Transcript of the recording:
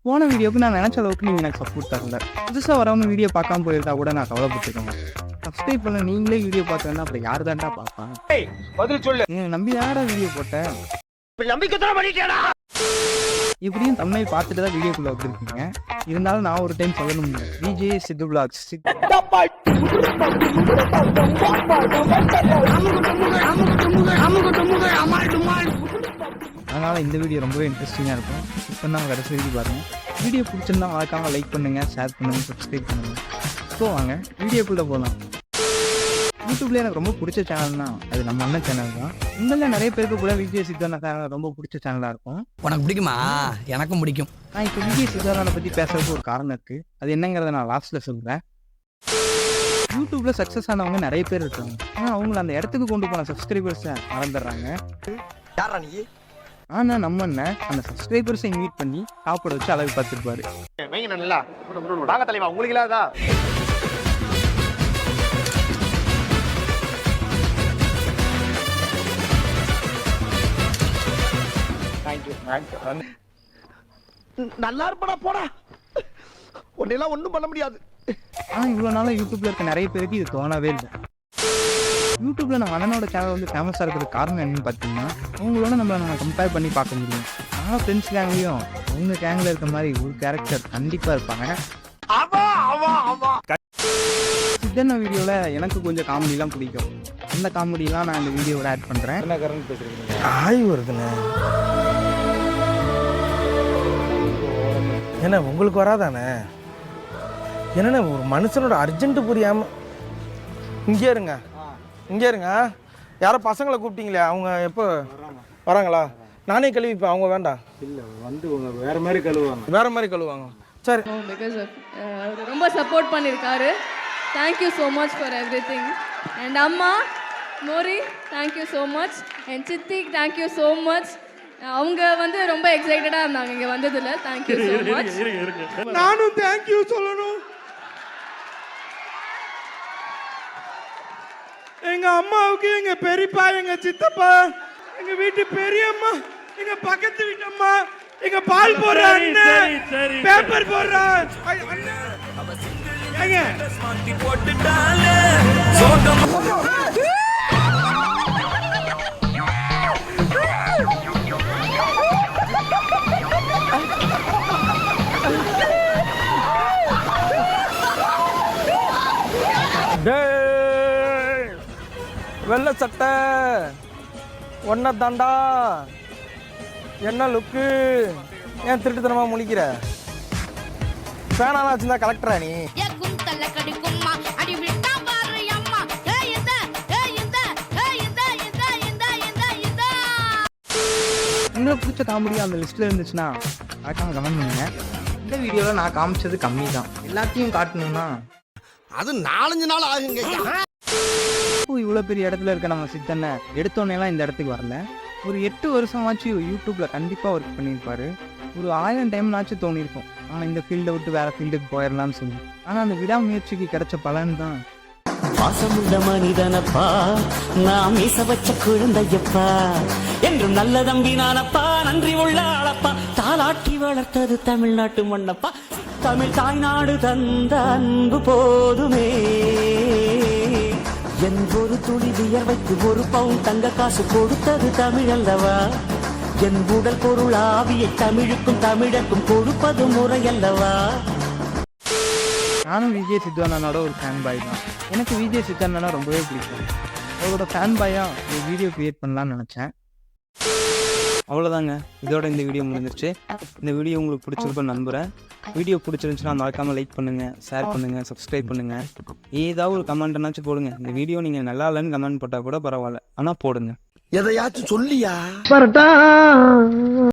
போன வீடியோக்கு நான் நினச்ச அளவுக்கு நீங்கள் எனக்கு சப்போர்ட் தரல. புதுசாக வரவங்க வீடியோ பார்க்காம போயிருந்தா கூட நான் கவலைப்பட்டுக்கோங்க. சப்ஸ்கிரைப் பண்ண நீங்களே வீடியோ பார்த்துருந்தா அப்புறம் யார் தான்டா பார்ப்பான்? பதில் சொல்லு. நம்பி யாரா வீடியோ போட்டேன்? நம்பிக்கை தர பண்ணிட்டேடா. இப்படியும் தமிழ் பார்த்துட்டு தான் வீடியோக்குள்ள வந்துருக்கீங்க. இருந்தாலும் நான் ஒரு டைம் சொல்லணும், விஜே சித்து விளாக்ஸ். அதனால இந்த வீடியோ ரொம்பவே இன்ட்ரெஸ்டிங்காக இருக்கும். இப்போ தான் கடைசி வரைக்கும் பாருங்கள். வீடியோ பிடிச்சிருந்தா மறக்காம லைக் பண்ணுங்கள், ஷேர் பண்ணுங்கள், சப்ஸ்கிரைப் பண்ணுங்கள். ஸோ வாங்க வீடியோக்குள்ளே போகலாம். யூடியூப்ல எனக்கு ரொம்ப பிடிச்ச சேனல்னா அது நம்ம அண்ணன் சேனல் தான். உங்களில் நிறைய பேருக்கு கூட விஜய் சித்தார்த்தா சேனல் ரொம்ப பிடிச்ச சேனலாக இருக்கும். உனக்கு பிடிக்குமா? எனக்கும் பிடிக்கும். நான் இப்போ விஜய் சித்தார்த்தாவை பற்றி பேசுறதுக்கு ஒரு காரணம் இருக்குது. அது என்னங்கிறத நான் லாஸ்ட்டில் சொல்கிறேன். யூடியூப்ல சக்ஸஸ் ஆனவங்க நிறைய பேர் இருக்காங்க. ஆனால் அவங்கள அந்த இடத்துக்கு கொண்டு போன சப்ஸ்கிரைபர்ஸை மறந்துடுறாங்க. ஆனால் நம்ம அண்ணன் அந்த சப்ஸ்கிரைபர்ஸை இன்வைட் பண்ணி சாப்பிட வச்சு அழகு பார்த்துருப்பாரு. உங்களுக்கு இல்லாதா? நல்லா இருப்படா போடா. உன்னெல்லாம் ஒன்றும் பண்ண முடியாது. ஆனால் இவ்வளோ நாளாக யூடியூப்ல இருக்க நிறைய பேருக்கு இது தோணவே இல்லை. யூடியூப்ல நம்ம அண்ணனோட சேனல் வந்து ஃபேமஸாக இருக்கிறதுக்கு காரணம் என்னன்னு பார்த்தீங்கன்னா, அவங்களோட நம்ம கம்பேர் பண்ணி பார்க்க முடியும். ஆனால் ஃப்ரெண்ட்ஸ் கேங்லையும் அவங்க கேங்கில் இருக்க மாதிரி ஒரு கேரக்டர் கண்டிப்பாக இருப்பாங்க. சித்தண்ணா வீடியோவில் எனக்கு கொஞ்சம் காமெடிலாம் பிடிக்கும். அந்த காமெடிலாம் நான் இந்த வீடியோவோட ஆட் பண்ணுறேன். என்ன கரண்ட் பேசுறீங்க? ஆய் வருதுண்ணே. என்ன உங்களுக்கு வராதானே? என்னண்ணே ஒரு மனுஷனோட அர்ஜென்ட்டு புரியாமல் இங்கே இருங்க, இங்கே இருங்க. யாரோ பசங்களை கூப்பிட்டீங்களே, அவங்க எப்போ வராங்களா? நானே கழுவிப்பேன், அவங்க வேண்டாம். இல்லை வந்து வேற மாதிரி கழுவாங்க. வேற மாதிரி கழுவாங்க. சரி. பிகாஸ் ரொம்ப சப்போர்ட் பண்ணியிருக்காரு. Thank you so much for every thing. And அம்மா மோரி தேங்க்யூ ஸோ மச். அண்ட் சித்தி தேங்க்யூ ஸோ மச். அவங்க வந்து ரொம்ப எக்ஸைட்டடாக இருந்தாங்க இங்கே வந்ததில். Thank you so much. நானும் தேங்க்யூ சொல்லணும். எங்க அம்மாவுக்கு, எங்க பெரியப்பா, எங்க சித்தப்பா, எங்க வீட்டு பெரியம்மா, எங்க பக்கத்து வீட்டு அம்மா, எங்க பால் போடுற அண்ணன், பேப்பர் போடுற அண்ணன், வெள்ளை சட்டை ஒன்ன தாண்டா. என்ன லுக்கு? ஏன் திருட்டுத்தனமா முழிக்கிற? பேனாலாம் வச்சிருந்தா கலெக்டரா நீ? உங்களுக்கு பிடிச்ச காமெடியாக அந்த லிஸ்ட்டில் இருந்துச்சுன்னா மறக்காம கமெண்ட் பண்ணுங்க. இந்த வீடியோவில் நான் காமிச்சது கம்மி தான். எல்லாத்தையும் காட்டணும்னா அது 4-5 நாள் ஆகுங்க. இவ்வளோ பெரிய இடத்துல இருக்க நம்ம சித்தண்ணை எடுத்தோன்னேலாம் இந்த இடத்துக்கு வரல. ஒரு 8 வருஷமாச்சு யூடியூப்ல கண்டிப்பாக ஒர்க் பண்ணியிருப்பாரு. ஒரு 1000 டைம்னாச்சும் தோணியிருக்கும் ஆனால் இந்த ஃபீல்டை விட்டு வேற ஃபீல்டுக்கு போயிடலாம்னு சொல்லி. ஆனால் அந்த விடாமுயற்சிக்கு கிடைச்ச பலன் தான். பாசமுள்ள மனிதனப்பா, நாம் மீச வச்ச குழந்தையப்பா, என்றும் நல்ல தம்பி நானப்பா, நன்றி உள்ள ஆளப்பா, தாலாட்டி வளர்த்தது தமிழ்நாட்டு மண்ணப்பா, தமிழ் தாய்நாடு தந்த அன்பு போதுமே, என் ஒரு துளி வியர்வைக்கு ஒரு பவுன் தங்க காசு கொடுத்தது தமிழ் அல்லவா, என் உடல் பொருள் ஆவியை தமிழுக்கும் தமிழக்கும் கொடுப்பது முறையல்லவா. நானும் விஜய் சித்தார்த்தனோட ஒரு ஃபேன் பாய் தான். எனக்கு விஜய் சித்தார்த்தனா ரொம்பவே பிடிக்கும். அவரோட ஃபேன் பாயாக ஒரு வீடியோ க்ரியேட் பண்ணலான்னு நினச்சேன். அவ்வளோதாங்க, இதோட இந்த வீடியோ முடிஞ்சிருச்சு. இந்த வீடியோ உங்களுக்கு பிடிச்சிருக்குன்னு நம்புகிறேன். வீடியோ பிடிச்சிருந்துச்சுன்னா மறக்காமல் லைக் பண்ணுங்கள், ஷேர் பண்ணுங்கள், சப்ஸ்கிரைப் பண்ணுங்கள். ஏதாவது ஒரு கமெண்ட்னாச்சும் போடுங்க. இந்த வீடியோ நீங்கள் நல்லா இல்லைன்னு கமெண்ட் போட்டால் கூட பரவாயில்ல, ஆனால் போடுங்க. எதையாச்சும் சொல்லியா?